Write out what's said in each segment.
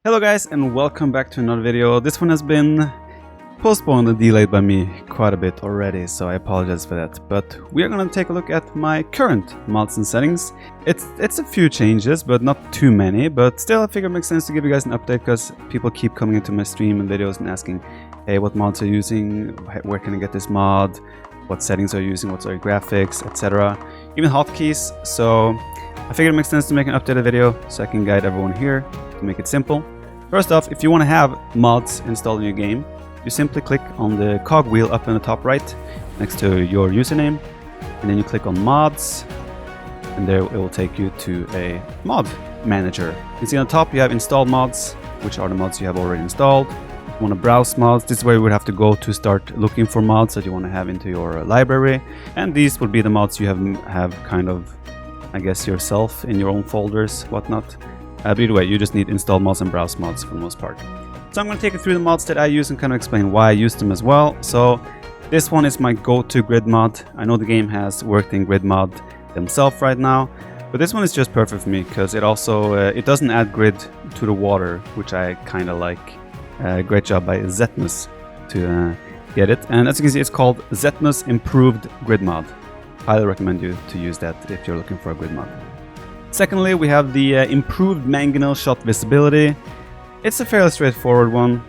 Hello guys and welcome back to another video. This one has been postponed and delayed by me quite a bit already, so I apologize for that. But we are going to take a look at my current mods and settings. It's a few changes, but not too many, but still I figure it makes sense to give you guys an update because people keep coming into my stream and videos and asking, hey, what mods are you using? Where can I get this mod? What settings are you using? What's your graphics, etc. Even hotkeys. So I figured it makes sense to make an updated video so I can guide everyone here to make it simple. First off, if you want to have mods installed in your game, you simply click on the cogwheel up in the top right next to your username, and then you click on mods, and there it will take you to a mod manager. You can see on the top you have installed mods, which are the mods you have already installed. If you want to browse mods, this is where you would have to go to start looking for mods that you want to have into your library, and these would be the mods you have kind of, I guess, yourself in your own folders, whatnot. But either way, you just need install mods and browse mods for the most part. So I'm going to take you through the mods that I use and kind of explain why I use them as well. So this one is my go-to grid mod. I know the game has worked in grid mod themselves right now, but this one is just perfect for me because it also it doesn't add grid to the water, which I kind of like. Great job by Zetnus to get it. And as you can see, it's called Zetnus Improved Grid Mod. Highly recommend you to use that if you're looking for a grid mod. Secondly, we have the improved Mangonel shot visibility. It's a fairly straightforward one.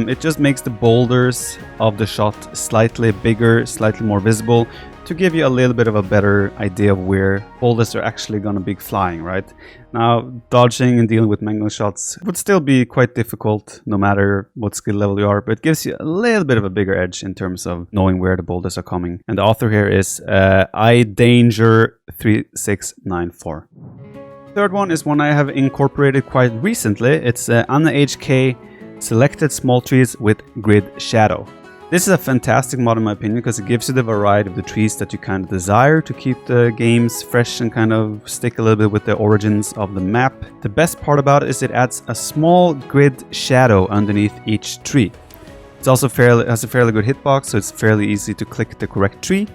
It just makes the boulders of the shot slightly bigger, slightly more visible, to give you a little bit of a better idea of where boulders are actually going to be flying, right? Now, dodging and dealing with Mangonel shots would still be quite difficult no matter what skill level you are, but it gives you a little bit of a bigger edge in terms of knowing where the boulders are coming. And the author here is iDanger3694. Third one is one I have incorporated quite recently. It's Anna HK Selected Small Trees with Grid Shadow. This is a fantastic mod in my opinion because it gives you the variety of the trees that you kind of desire to keep the games fresh and kind of stick a little bit with the origins of the map. The best part about it is it adds a small grid shadow underneath each tree. It's also has a fairly good hitbox, so it's fairly easy to click the correct tree.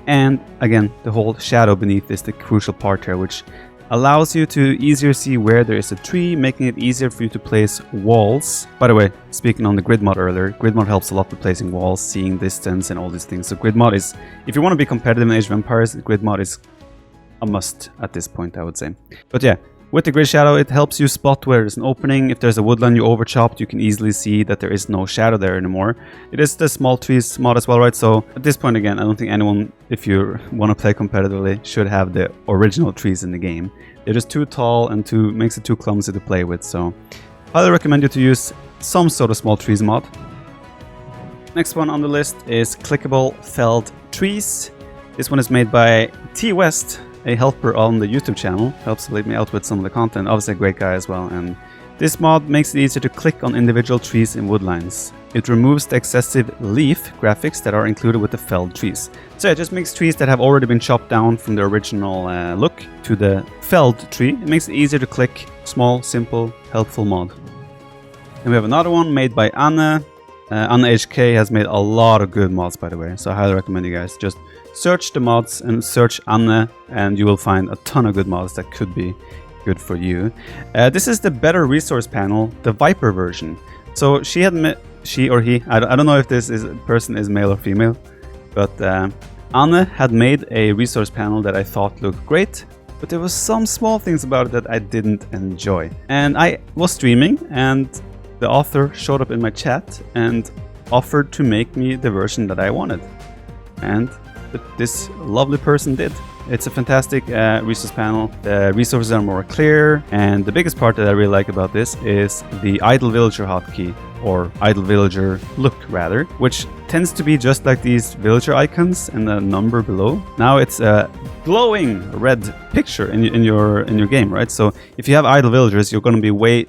And again, the whole shadow beneath is the crucial part here, which allows you to easier see where there is a tree, making it easier for you to place walls. By the way, speaking on the grid mod earlier, grid mod helps a lot with placing walls, seeing distance and all these things. So grid mod is, if you want to be competitive in Age of Empires, grid mod is a must at this point, I would say. But yeah, with the grid shadow, it helps you spot where there's an opening. If there's a woodland you overchopped, you can easily see that there is no shadow there anymore. It is the small trees mod as well, right? So at this point, again, I don't think anyone, if you want to play competitively, should have the original trees in the game. They're just too tall and makes it too clumsy to play with. So highly recommend you to use some sort of small trees mod. Next one on the list is Clickable Felled Trees. This one is made by T West, a helper on the YouTube channel, helps lead me out with some of the content. Obviously a great guy as well, and this mod makes it easier to click on individual trees in woodlines. It removes the excessive leaf graphics that are included with the felled trees. So it just makes trees that have already been chopped down from the original look to the felled tree. It makes it easier to click. Small, simple, helpful mod. And we have another one made by Anna. Anna HK has made a lot of good mods, by the way, so I highly recommend you guys just search the mods and search Anna, and you will find a ton of good mods that could be good for you. This is the better resource panel, the Viper version. So she or he, I don't know if this person is male or female, but Anna had made a resource panel that I thought looked great, but there was some small things about it that I didn't enjoy. And I was streaming, and the author showed up in my chat and offered to make me the version that I wanted. And this lovely person did. It's a fantastic resource panel. The resources are more clear, and the biggest part that I really like about this is the idle villager hotkey, or idle villager look rather, which tends to be just like these villager icons and the number below. Now it's a glowing red picture in your game, right? So if you have idle villagers, it's going to be way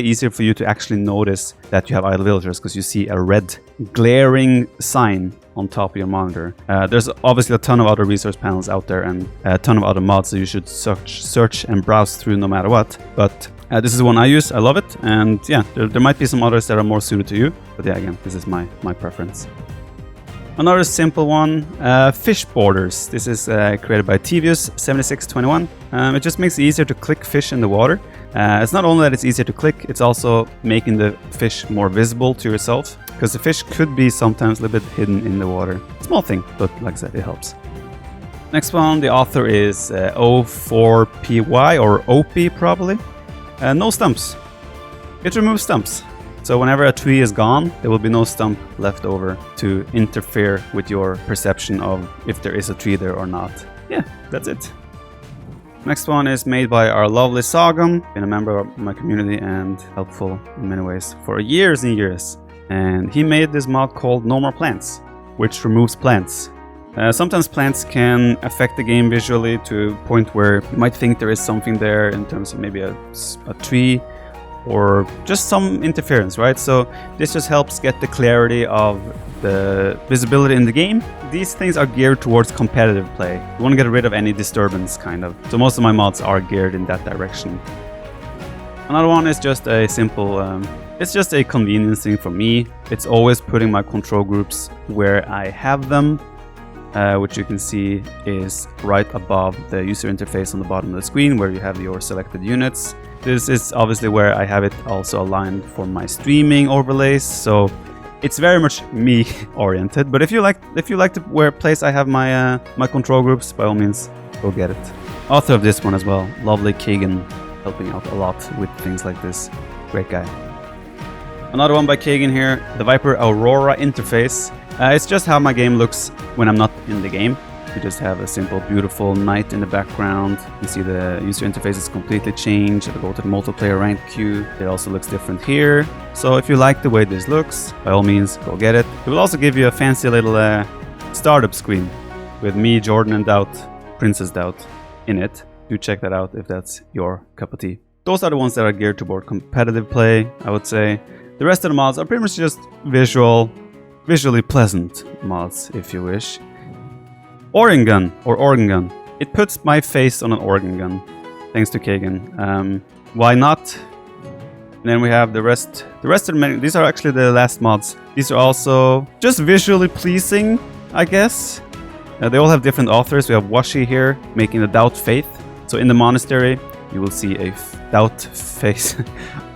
easier for you to actually notice that you have idle villagers because you see a red glaring sign on top of your monitor. There's obviously a ton of other resource panels out there and a ton of other mods that you should search and browse through no matter what. But this is one I use. I love it. And yeah, there might be some others that are more suited to you. But yeah, again, this is my preference. Another simple one, fish borders. This is created by TVius7621. It just makes it easier to click fish in the water. It's not only that it's easier to click, it's also making the fish more visible to yourself, because the fish could be sometimes a little bit hidden in the water. Small thing, but like I said, it helps. Next one, the author is O4PY or OP probably. No stumps. It removes stumps. So whenever a tree is gone, there will be no stump left over to interfere with your perception of if there is a tree there or not. Yeah, that's it. Next one is made by our lovely Sagam, been a member of my community and helpful in many ways for years and years. And he made this mod called No More Plants, which removes plants. Sometimes plants can affect the game visually to a point where you might think there is something there in terms of maybe a tree or just some interference, right? So this just helps get the clarity of the visibility in the game. These things are geared towards competitive play. You want to get rid of any disturbance, kind of. So most of my mods are geared in that direction. Another one is just a simple, it's just a convenience thing for me. It's always putting my control groups where I have them, which you can see is right above the user interface on the bottom of the screen where you have your selected units. This is obviously where I have it also aligned for my streaming overlays, so it's very much me oriented. But if you like to where place I have my my control groups, by all means go get it. Author of this one as well, lovely Kagan, helping out a lot with things like this. Great guy. Another one by Kagan here, TheViper Aurora interface. It's just how my game looks when I'm not in the game. You just have a simple, beautiful night in the background. You see the user interface is completely changed. If I go to the multiplayer rank queue, it also looks different here. So if you like the way this looks, by all means, go get it. It will also give you a fancy little startup screen with me, Jordan, and Daut, Princess Daut, in it. Do check that out if that's your cup of tea. Those are the ones that are geared toward competitive play, I would say. The rest of the mods are pretty much just visually pleasant mods, if you wish. Organ gun, or organ gun. It puts my face on an organ gun, thanks to Kagan. Why not? And then we have the rest of the menu. These are actually the last mods. These are also just visually pleasing, I guess. They all have different authors. We have Washi here, making the Daut Faith. So in the Monastery, you will see a Daut face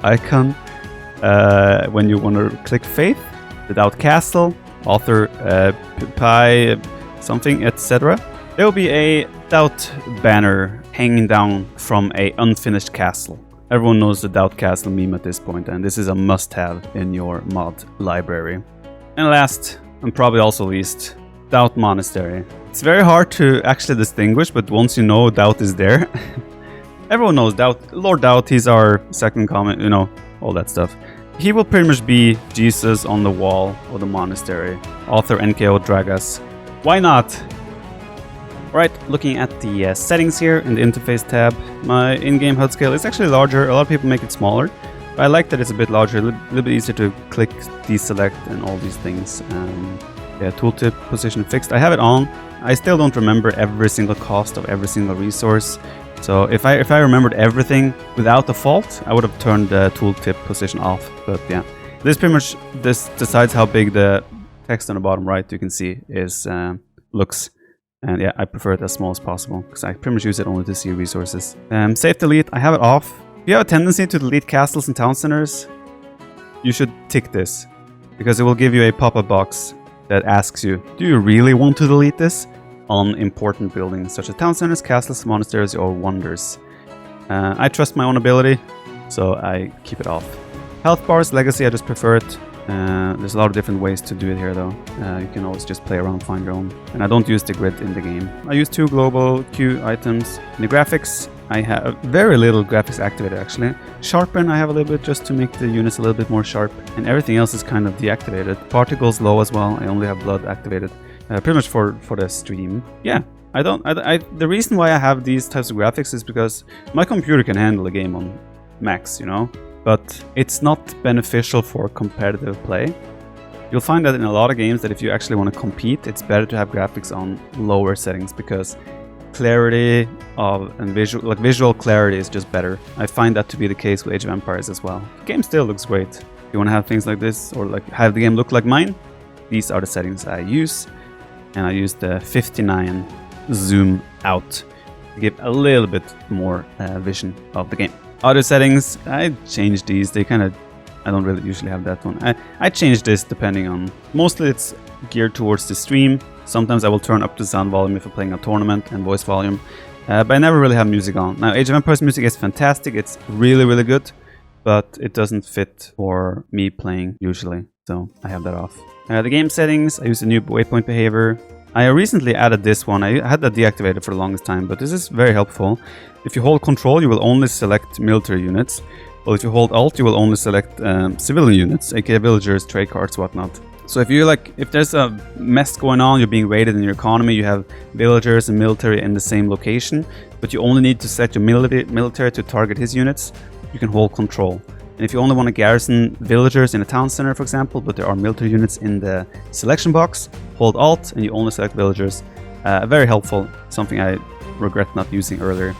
icon. When you want to click Faith, the Daut Castle, author Pi something, etc. There will be a Daut banner hanging down from a unfinished castle. Everyone knows the Daut Castle meme at this point, and this is a must-have in your mod library. And last, and probably also least, Daut Monastery. It's very hard to actually distinguish, but once you know Daut is there, everyone knows Daut. Lord Daut, he's our second comment, you know, all that stuff. He will pretty much be Jesus on the wall of the monastery. Author NKO Dragas. Why not? Alright, looking at the settings here in the interface tab, my in-game HUD scale is actually larger. A lot of people make it smaller, but I like that it's a bit larger, a little bit easier to click, deselect, and all these things. Yeah, tooltip position fixed. I have it on. I still don't remember every single cost of every single resource. So if I remembered everything without the fault, I would have turned the tooltip position off. But yeah, this pretty much decides how big the text on the bottom right, you can see, is looks. And yeah, I prefer it as small as possible because I pretty much use it only to see resources. Save delete, I have it off. If you have a tendency to delete castles and town centers, you should tick this because it will give you a pop-up box that asks you, do you really want to delete this on important buildings such as town centers, castles, monasteries, or wonders? I trust my own ability, so I keep it off. Health bars, legacy, I just prefer it. There's a lot of different ways to do it here though. You can always just play around, find your own. And I don't use the grid in the game. I use 2 global Q items. In the graphics, I have very little graphics activated actually. Sharpen, I have a little bit just to make the units a little bit more sharp. And everything else is kind of deactivated. Particles low as well. I only have blood activated. Pretty much for the stream. Yeah, the reason why I have these types of graphics is because my computer can handle the game on max, you know? But it's not beneficial for competitive play. You'll find that in a lot of games that if you actually want to compete, it's better to have graphics on lower settings because clarity and visual clarity is just better. I find that to be the case with Age of Empires as well. The game still looks great. If you want to have things like this or like have the game look like mine, these are the settings I use. And I use the 59 zoom out to give a little bit more vision of the game. Other settings, I changed these. They kind of, I don't really usually have that one. I changed this depending on, mostly it's geared towards the stream. Sometimes I will turn up the sound volume if I'm playing a tournament and voice volume. But I never really have music on. Now, Age of Empires music is fantastic. It's really, really good. But it doesn't fit for me playing usually. So I have that off. The game settings, I use the new waypoint behavior. I recently added this one. I had that deactivated for the longest time, but this is very helpful. If you hold control, you will only select military units. Well, if you hold alt, you will only select civilian units, aka villagers, trade cards, whatnot. So if there's a mess going on, you're being raided in your economy, you have villagers and military in the same location, but you only need to select your military to target his units, you can hold control. And if you only want to garrison villagers in a town center, for example, but there are military units in the selection box, hold alt and you only select villagers. Very helpful, something I regret not using earlier.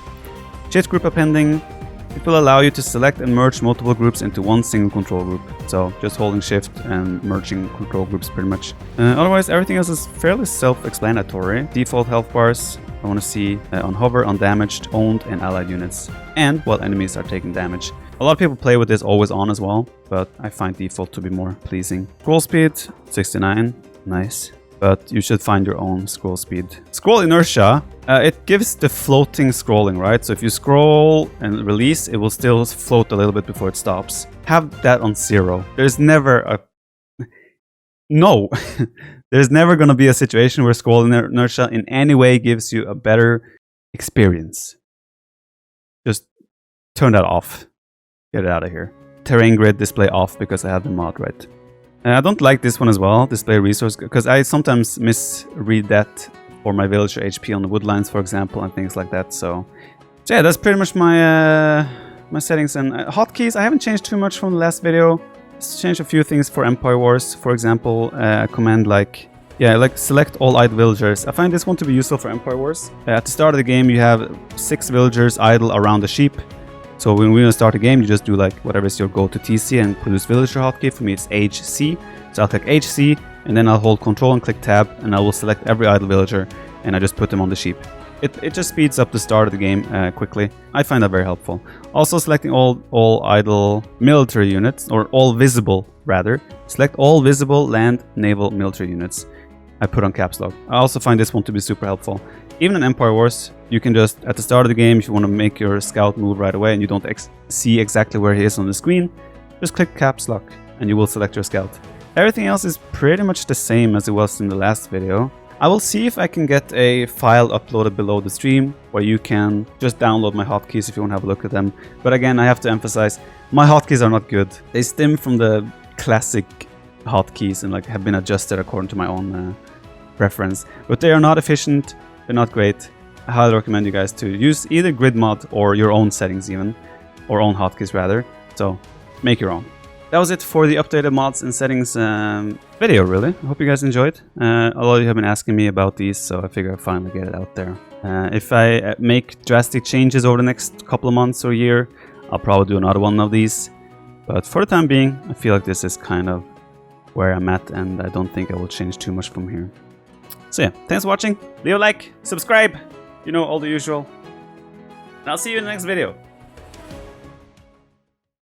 Shift group appending, it will allow you to select and merge multiple groups into one single control group. So just holding shift and merging control groups pretty much. Otherwise, everything else is fairly self-explanatory. Default health bars, I want to see on hover, undamaged, owned and allied units. And while enemies are taking damage. A lot of people play with this always on as well, but I find default to be more pleasing. Scroll speed, 69, nice. But you should find your own scroll speed. Scroll inertia, it gives the floating scrolling, right? So if you scroll and release, it will still float a little bit before it stops. Have that on 0. There's never a... No! There's never going to be a situation where scroll inertia in any way gives you a better experience. Just turn that off. Get it out of here. Terrain grid display off because I have the mod right. I don't like this one as well, display resource, because I sometimes misread that for my villager HP on the woodlines, for example, and things like that. So yeah, that's pretty much my my settings and hotkeys. I haven't changed too much from the last video. Just changed a few things for Empire Wars, for example, a command like select all idle villagers. I find this one to be useful for Empire Wars. At the start of the game, you have 6 villagers idle around the sheep. So when we start a game, you just do like whatever is your go-to TC and produce villager hotkey. For me, it's HC. So I'll click HC and then I'll hold control and click tab and I will select every idle villager and I just put them on the sheep. It just speeds up the start of the game quickly. I find that very helpful. Also selecting all idle military units, or all visible rather. Select all visible land, naval, military units. I put on caps lock. I also find this one to be super helpful. Even in Empire Wars, you can just, at the start of the game, if you want to make your scout move right away and you don't see exactly where he is on the screen, just click caps lock and you will select your scout. Everything else is pretty much the same as it was in the last video. I will see if I can get a file uploaded below the stream where you can just download my hotkeys if you want to have a look at them. But again, I have to emphasize, my hotkeys are not good. They stem from the classic hotkeys and have been adjusted according to my own preference. But they are not efficient. They're not great. I highly recommend you guys to use either grid mod or your own settings even, or own hotkeys rather. So make your own. That was it for the updated mods and settings video, really. I hope you guys enjoyed. A lot of you have been asking me about these, so I figure I'll finally get it out there. If I make drastic changes over the next couple of months or year, I'll probably do another one of these. But for the time being, I feel like this is kind of where I'm at, and I don't think I will change too much from here. So yeah, thanks for watching. Leave a like, subscribe, you know, all the usual. And I'll see you in the next video.